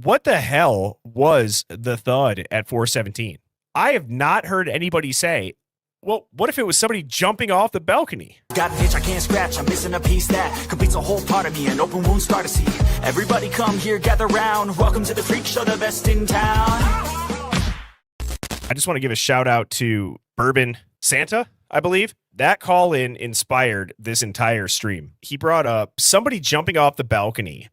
What the hell was the thud at 417? I have not heard anybody say, well, what if it was somebody jumping off the balcony? Got an itch I can't scratch, I'm missing a piece that completes a whole part of me, an open wound scar to see. Everybody come here, gather round, welcome to the freak show, the best in town. I just want to give a shout out to Bourbon Santa, I believe. That call in inspired this entire stream. He brought up somebody jumping off the balcony,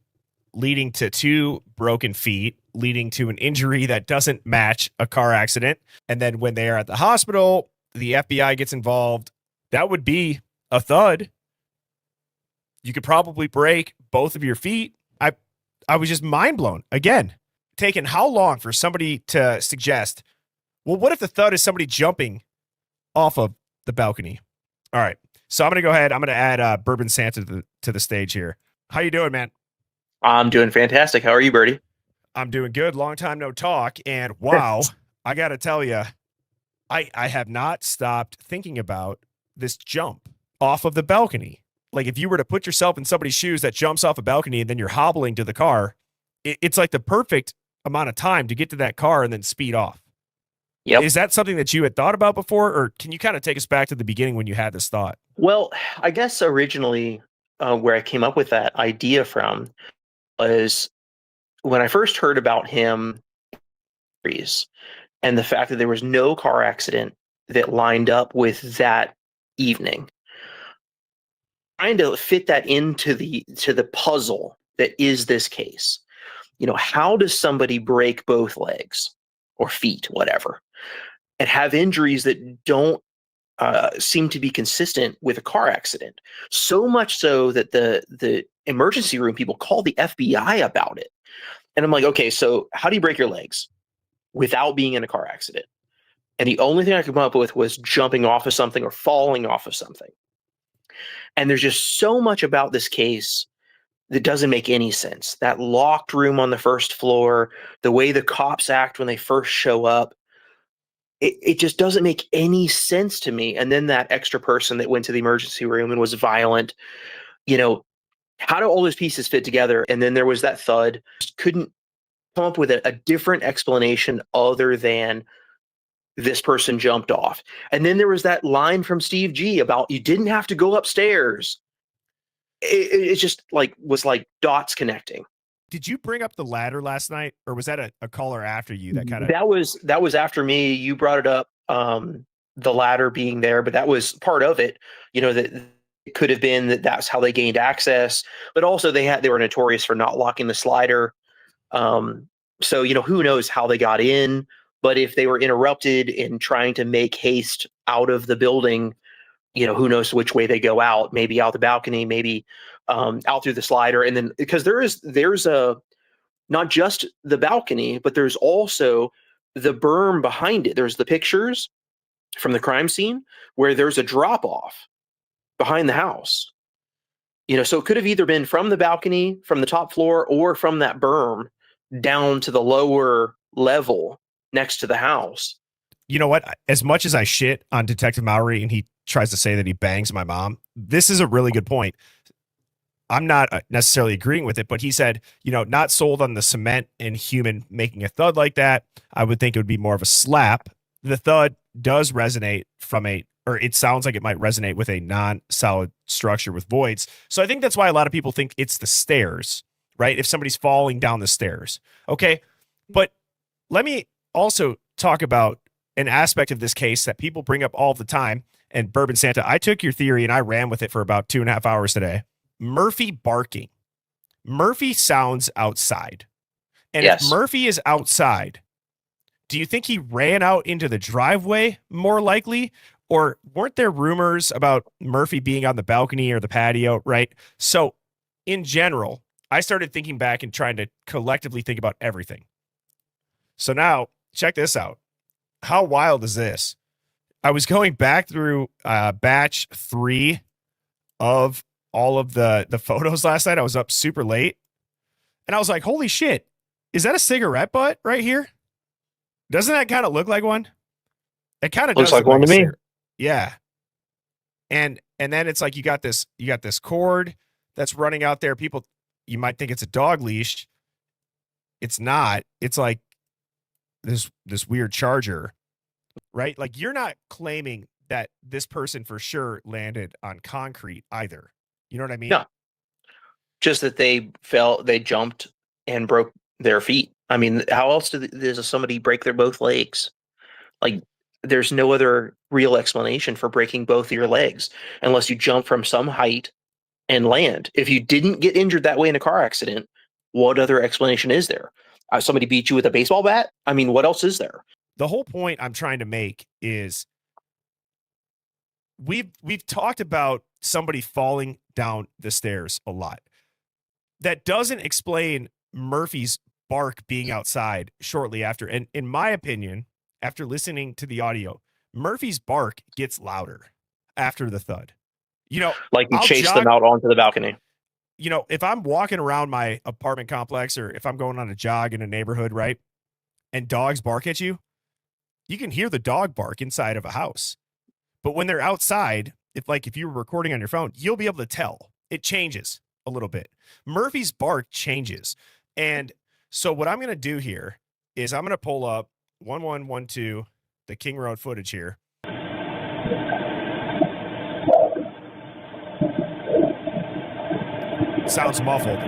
leading to 2 broken feet, leading to an injury that doesn't match a car accident. And then when they are at the hospital, the FBI gets involved. That would be a thud. You could probably break both of your feet. I was just mind blown. Again, taking how long for somebody to suggest, well, what if the thud is somebody jumping off of the balcony? All right. So I'm going to go ahead. I'm going to add Bourbon Santa to the stage here. How you doing, man? I'm doing fantastic. How are you, Birdie? I'm doing good. Long time no talk. And wow, I got to tell you, I have not stopped thinking about this jump off of the balcony. Like if you were to put yourself in somebody's shoes that jumps off a balcony and then you're hobbling to the car, it's like the perfect amount of time to get to that car and then speed off. Yep. Is that something that you had thought about before, or can you kind of take us back to the beginning when you had this thought? Well, I guess originally where I came up with that idea from was when I first heard about him and the fact that there was no car accident that lined up with that evening. Trying to fit that into the puzzle that is this case. You know, how does somebody break both legs or feet, whatever, and have injuries that don't seem to be consistent with a car accident? So much so that the emergency room people called the FBI about it. And I'm like, okay, so how do you break your legs without being in a car accident? And the only thing I could come up with was jumping off of something or falling off of something. And there's just so much about this case that doesn't make any sense. That locked room on the first floor, the way the cops act when they first show up, it just doesn't make any sense to me. And then that extra person that went to the emergency room and was violent, you know, how do all those pieces fit together? And then there was that thud. Just couldn't come up with a different explanation other than this person jumped off. And then there was that line from Steve G about you didn't have to go upstairs. It just was like dots connecting. Did you bring up the ladder last night, or was that a caller after you that kind of? That was after me. You brought it up, the ladder being there, but that was part of it. You know, that it could have been that's how they gained access, but also they were notorious for not locking the slider. So, you know, who knows how they got in, but if they were interrupted in trying to make haste out of the building, you know, who knows which way they go out, maybe out the balcony, maybe out through the slider. And then because there's not just the balcony, but there's also the berm behind it. There's the pictures from the crime scene where there's a drop off behind the house. You know, so it could have either been from the balcony, from the top floor, or from that berm down to the lower level next to the house. You know what? As much as I shit on Detective Mowry and he tries to say that he bangs my mom, this is a really good point. I'm not necessarily agreeing with it, but he said, you know, not sold on the cement and human making a thud like that. I would think it would be more of a slap. The thud does resonate or it sounds like it might resonate with a non-solid structure with voids. So I think that's why a lot of people think it's the stairs, right? If somebody's falling down the stairs. Okay. But let me also talk about an aspect of this case that people bring up all the time. And Bourbon Santa, I took your theory and I ran with it for about 2.5 hours today. Murphy barking. Murphy sounds outside. And yes. If Murphy is outside, do you think he ran out into the driveway more likely? Or weren't there rumors about Murphy being on the balcony or the patio, right? So in general, I started thinking back and trying to collectively think about everything. So now check this out. How wild is this? I was going back through batch 3 of all of the photos last night. I was up super late and I was like, holy shit, is that a cigarette butt right here? Doesn't that kind of look like one? It kind of looks like one to me. Yeah. And then it's like you got this cord that's running out there. People, you might think it's a dog leash. It's not. It's like this weird charger, right? Like you're not claiming that this person for sure landed on concrete either. You know what I mean? No. Just that they jumped and broke their feet. I mean, how else does somebody break their both legs? Like, there's no other real explanation for breaking both of your legs unless you jump from some height and land. If you didn't get injured that way in a car accident, what other explanation is there? Somebody beat you with a baseball bat? I mean, what else is there? The whole point I'm trying to make is we've talked about somebody falling down the stairs a lot. That doesn't explain Murphy's bark being outside shortly after. And in my opinion, after listening to the audio, Murphy's bark gets louder after the thud. You know, Like you I'll chased jog- them out onto the balcony. You know, if I'm walking around my apartment complex or if I'm going on a jog in a neighborhood, right, and dogs bark at you, you can hear the dog bark inside of a house. But when they're outside, if you were recording on your phone, you'll be able to tell. It changes a little bit. Murphy's bark changes. And so what I'm going to do here is I'm going to pull up 1112, the King Road footage here. Sounds muffled.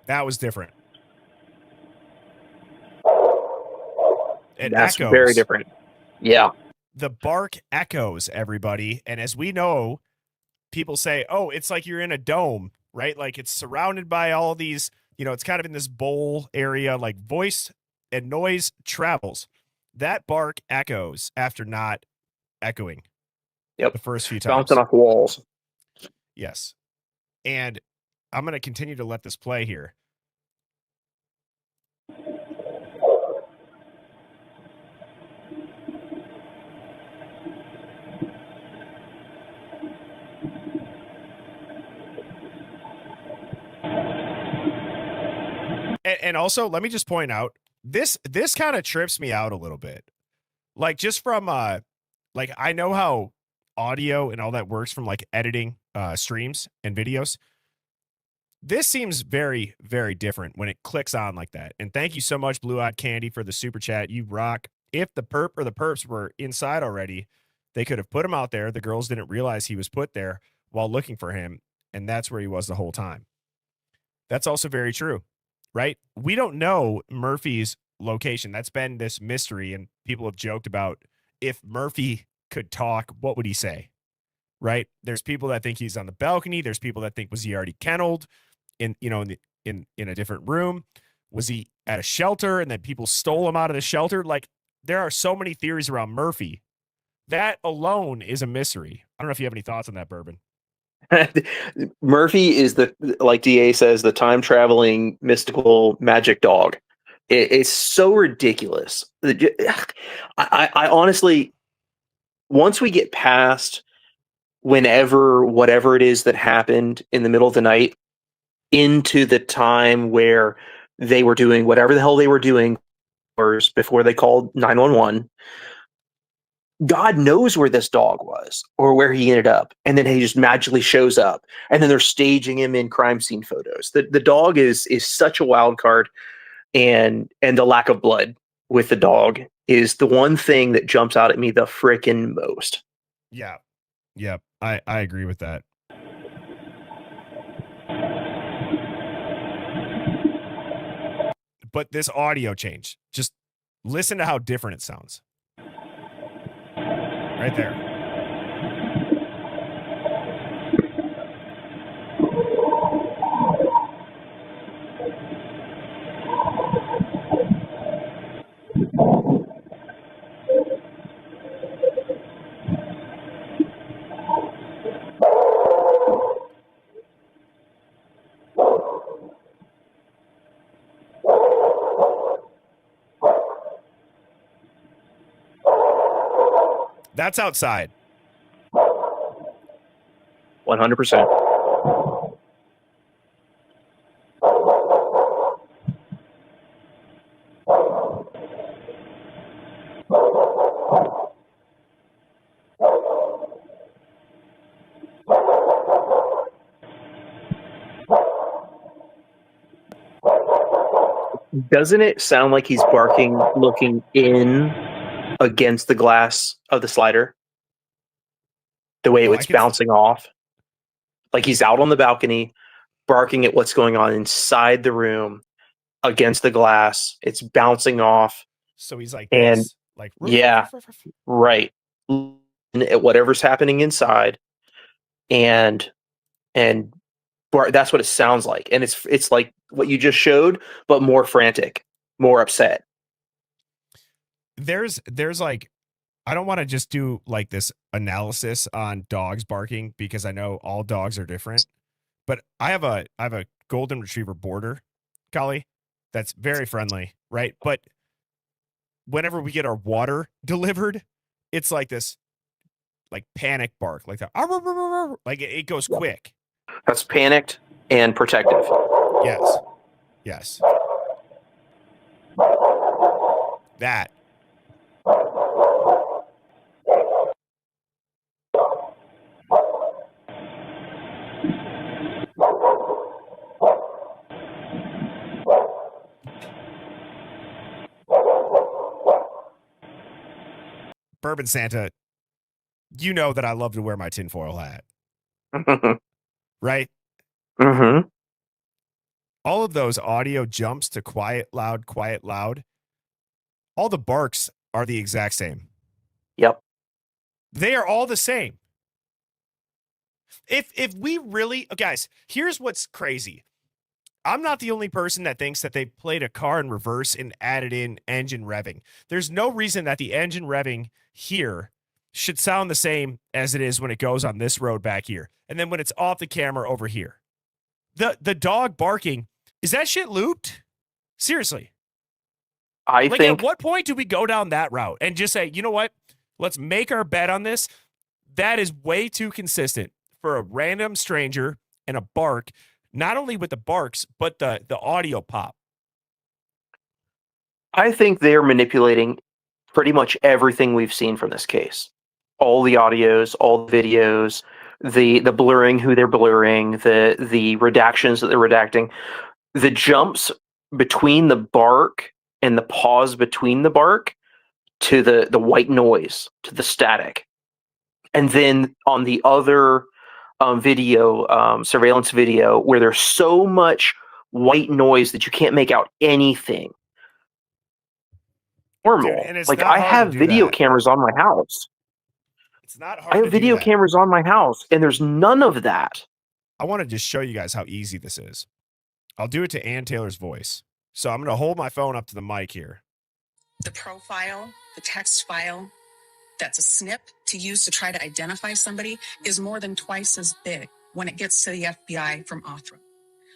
That was different. That's echoes. very different. Yeah. The bark echoes, everybody. And as we know, people say, oh, it's like you're in a dome, right? Like it's surrounded by all these, it's kind of in this bowl area, like voice and noise travels. That bark echoes after not echoing. Yep. The first few times. Bouncing off walls. Yes. And I'm going to continue to let this play here. And also, let me just point out, this kind of trips me out a little bit. Like just from like I know how audio and all that works from like editing streams and videos. This seems very, very different when it clicks on like that. And thank you so much, Blue Eyed Candy, for the super chat. You rock. If the perp or the perps were inside already, they could have put him out there. The girls didn't realize he was put there while looking for him. And that's where he was the whole time. That's also very true, right? We don't know Murphy's location. That's been this mystery. And people have joked about if Murphy could talk, what would he say? Right? There's people that think he's on the balcony. There's people that think, was he already kenneled in a different room? Was he at a shelter and then people stole him out of the shelter? Like there are so many theories around Murphy. That alone is a mystery. I don't know if you have any thoughts on that, Bourbon. Murphy is like DA says, the time traveling mystical magic dog. It's so ridiculous. I honestly, once we get past whatever it is that happened in the middle of the night into the time where they were doing whatever the hell they were doing before they called 911, God knows where this dog was or where he ended up. And then he just magically shows up and then they're staging him in crime scene photos. The dog is such a wild card, and the lack of blood with the dog is the one thing that jumps out at me the frickin' most. Yeah. Yep. I agree with that. But this audio change, just listen to how different it sounds. Right there. That's outside. 100%. Doesn't it sound like he's barking looking in against the glass of the slider? The way Oh, it's bouncing off. Like he's out on the balcony, barking at what's going on inside the room against the glass. It's bouncing off. so he's like And this, like roof, roof, yeah, roof, roof, roof. right. At whatever's happening inside. And that's what it sounds like. And it's like what you just showed, but more frantic, more upset. There's like, I don't want to just do like this analysis on dogs barking because I know all dogs are different. But I have a golden retriever border collie that's very friendly, right? But whenever we get our water delivered, it's like this like panic bark, like that, like it goes quick. That's panicked and protective. Yes. Yes. That. Bourbon Santa, you know that I love to wear my tinfoil hat, right? Mm-hmm. All of those audio jumps to quiet, loud, all the barks are the exact same. Yep. They are all the same. If we really, guys, here's what's crazy. I'm not the only person that thinks that they played a car in reverse and added in engine revving. There's no reason that the engine revving here should sound the same as it is when it goes on this road back here. And then when it's off the camera over here. The dog barking, is that shit looped? Seriously. I Like, think at what point do we go down that route and just say, you know what? Let's make our bet on this. That is way too consistent for a random stranger and a bark, not only with the barks, but the audio pop. I think they're manipulating pretty much everything we've seen from this case. All the audios, all the videos, the blurring, who they're blurring, the redactions that they're redacting, the jumps between the bark and the pause between the bark to the white noise, to the static. And then on the other video, surveillance video, where there's so much white noise that you can't make out anything. Normal. Dude, and it's like not I hard have to do video that. cameras on my house. It's not I hard have to do video that. cameras on my house, and there's none of that. I want to just show you guys how easy this is. I'll do it to Ann Taylor's voice. So I'm going to hold my phone up to the mic here. The profile, the text file, that's a snip to use to try to identify somebody is more than twice as big when it gets to the FBI from Othram.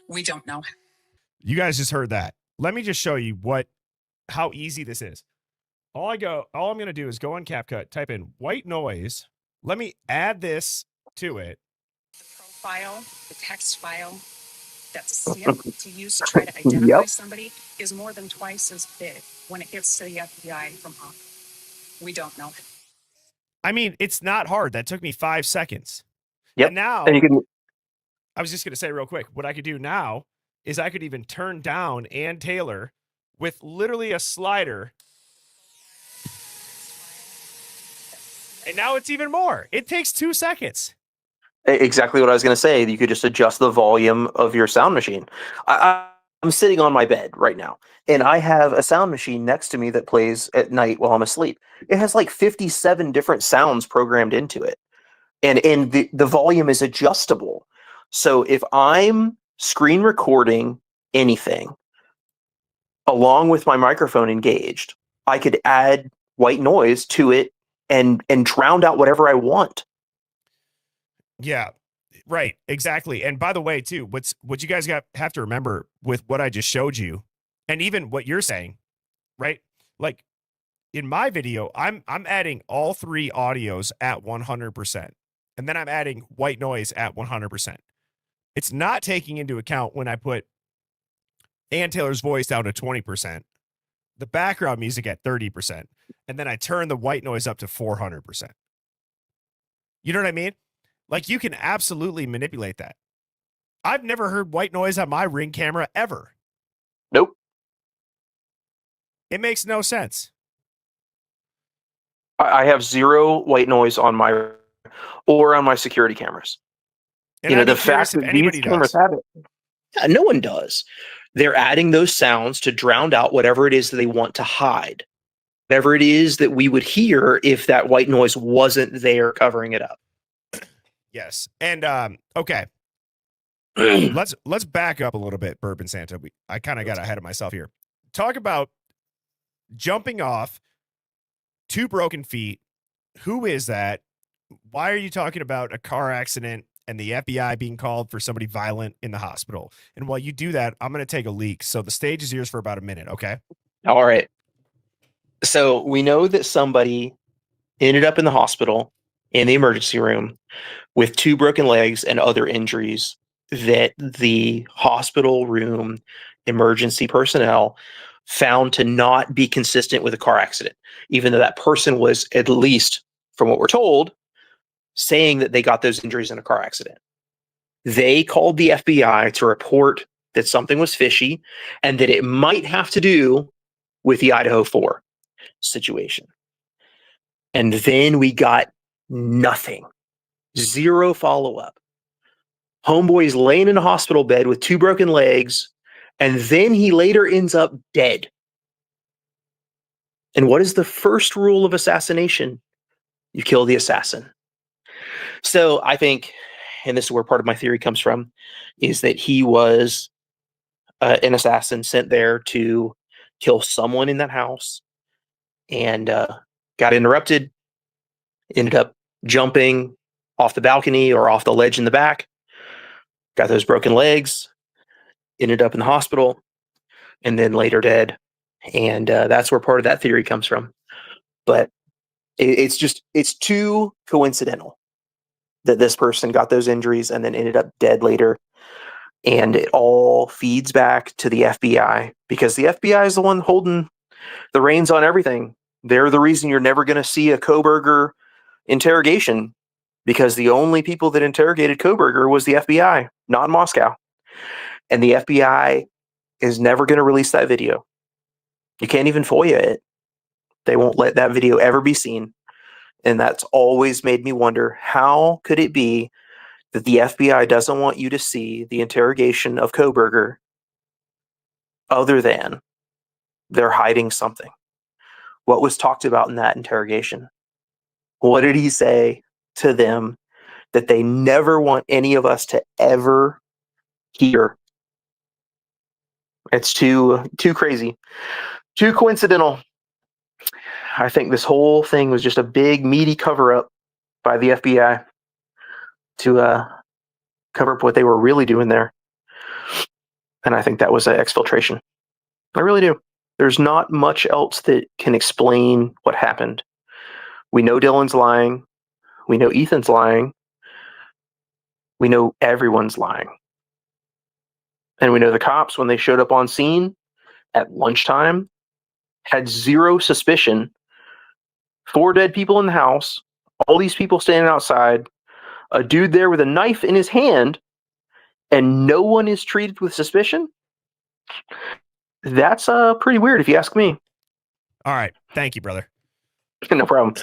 We don't know. You guys just heard that. Let me just show you how easy this is. All I'm going to do is go on CapCut, type in white noise. Let me add this to it. The profile, the text file, that's a snip to use to try to identify somebody is more than twice as big when it gets to the FBI from Othram. We don't know. I mean, it's not hard. That took me 5 seconds. Yep. And now, and you can. I was just going to say real quick, what I could do now is I could even turn down Ann Taylor with literally a slider. And now it's even more. It takes 2 seconds. Exactly what I was going to say. You could just adjust the volume of your sound machine. I'm sitting on my bed right now, and I have a sound machine next to me that plays at night while I'm asleep. It has like 57 different sounds programmed into it, and the volume is adjustable. So if I'm screen recording anything along with my microphone engaged, I could add white noise to it and drown out whatever I want. Yeah, right. Exactly. And by the way, too, what you guys have to remember with what I just showed you, and even what you're saying, right? Like in my video, I'm adding all 3 audios at 100%. And then I'm adding white noise at 100%. It's not taking into account when I put Ann Taylor's voice down to 20%, the background music at 30%, and then I turn the white noise up to 400%. You know what I mean? Like, you can absolutely manipulate that. I've never heard white noise on my Ring camera ever. Nope. It makes no sense. I have zero white noise on my or on my security cameras. And The I'd be fact curious if that these anybody cameras does. have it, yeah, no one does. They're adding those sounds to drown out whatever it is that they want to hide, whatever it is that we would hear if that white noise wasn't there covering it up. Yes. And okay. Let's back up a little bit, Bourbon Santa. I kind of got ahead of myself here. Talk about jumping off 2 broken feet. Who is that? Why are you talking about a car accident and the FBI being called for somebody violent in the hospital? And while you do that, I'm going to take a leak. So the stage is yours for about a minute, okay? All right. So we know that somebody ended up in the hospital in the emergency room with 2 broken legs and other injuries that the hospital room emergency personnel found to not be consistent with a car accident, even though that person was, at least from what we're told, saying that they got those injuries in a car accident. They called the FBI to report that something was fishy and that it might have to do with the Idaho 4 situation. And then we got nothing. Zero follow-up. Homeboy's laying in a hospital bed with 2 broken legs, and then he later ends up dead. And what is the first rule of assassination? You kill the assassin. So I think, and this is where part of my theory comes from, is that he was an assassin sent there to kill someone in that house and got interrupted, ended up jumping off the balcony or off the ledge in the back, got those broken legs, ended up in the hospital, and then later dead. And that's where part of that theory comes from. But it's too coincidental that this person got those injuries and then ended up dead later. And it all feeds back to the FBI because the FBI is the one holding the reins on everything. They're the reason you're never going to see a Kohberger interrogation, because the only people that interrogated Kohberger was the FBI, not Moscow. And the FBI is never going to release that video. You can't even FOIA it. They won't let that video ever be seen. And that's always made me wonder, how could it be that the FBI doesn't want you to see the interrogation of Kohberger other than they're hiding something? What was talked about in that interrogation? What did he say to them that they never want any of us to ever hear? It's too crazy, too coincidental. I think this whole thing was just a big, meaty cover-up by the FBI to cover up what they were really doing there. And I think that was an exfiltration. I really do. There's not much else that can explain what happened. We know Dylan's lying. We know Ethan's lying. We know everyone's lying. And we know the cops, when they showed up on scene at lunchtime, had zero suspicion. 4 dead people in the house, all these people standing outside, a dude there with a knife in his hand, and no one is treated with suspicion. That's pretty weird if you ask me. All right. Thank you, brother. No problem.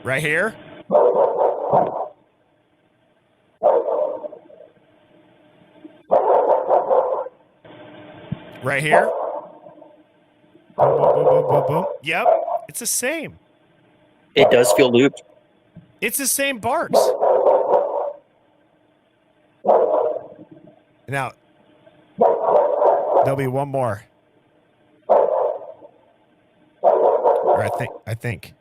Right here. Right here. Boom, boom, boom, boom, boom, boom. Yep. It's the same. It does feel looped. It's the same barks. Now, there'll be one more. Or I think.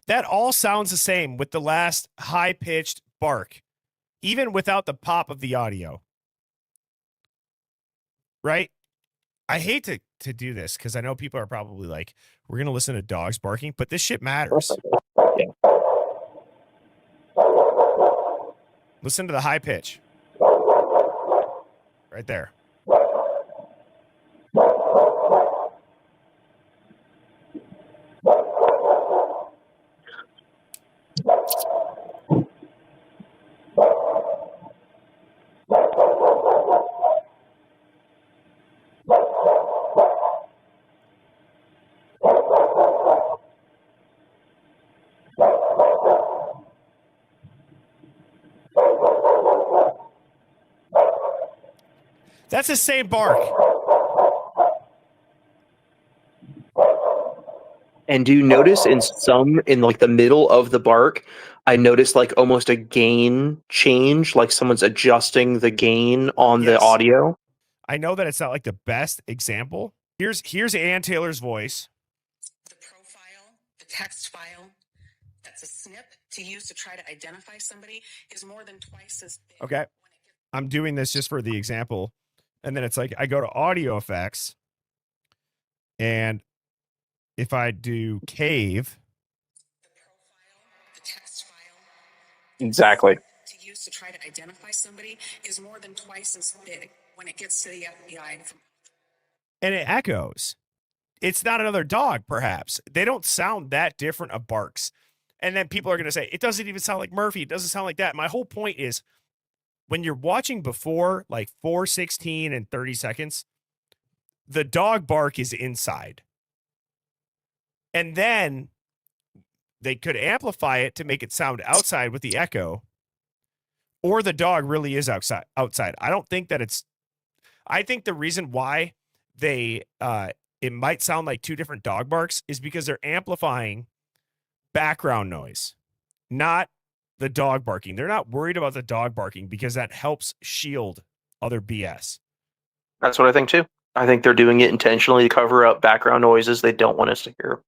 That all sounds the same with the last high-pitched bark, even without the pop of the audio. Right? I hate to do this because I know people are probably like, we're going to listen to dogs barking, but this shit matters. Listen to the high pitch. Right there. That's the same bark. And do you notice in like the middle of the bark, I noticed like almost a gain change, like someone's adjusting the gain on the Yes. audio. I know that it's not like the best example. Here's Ann Taylor's voice. The profile, the text file, that's a snip to use to try to identify somebody is more than twice as big. Okay. I'm doing this just for the example. And then it's like I go to audio effects. And if I do cave. The profile, the text file. Exactly. To use to try to identify somebody is more than twice as big when it gets to the FBI. And it echoes. It's not another dog, perhaps. They don't sound that different of barks. And then people are going to say, it doesn't even sound like Murphy. It doesn't sound like that. My whole point is when you're watching before like 4:16 and 30 seconds, the dog bark is inside. And then they could amplify it to make it sound outside with the echo, or the dog really is outside. I don't think that I think the reason why it might sound like two different dog barks is because they're amplifying background noise, not the dog barking. They're not worried about the dog barking because that helps shield other BS. That's what I think too. I think they're doing it intentionally to cover up background noises they don't want us to hear.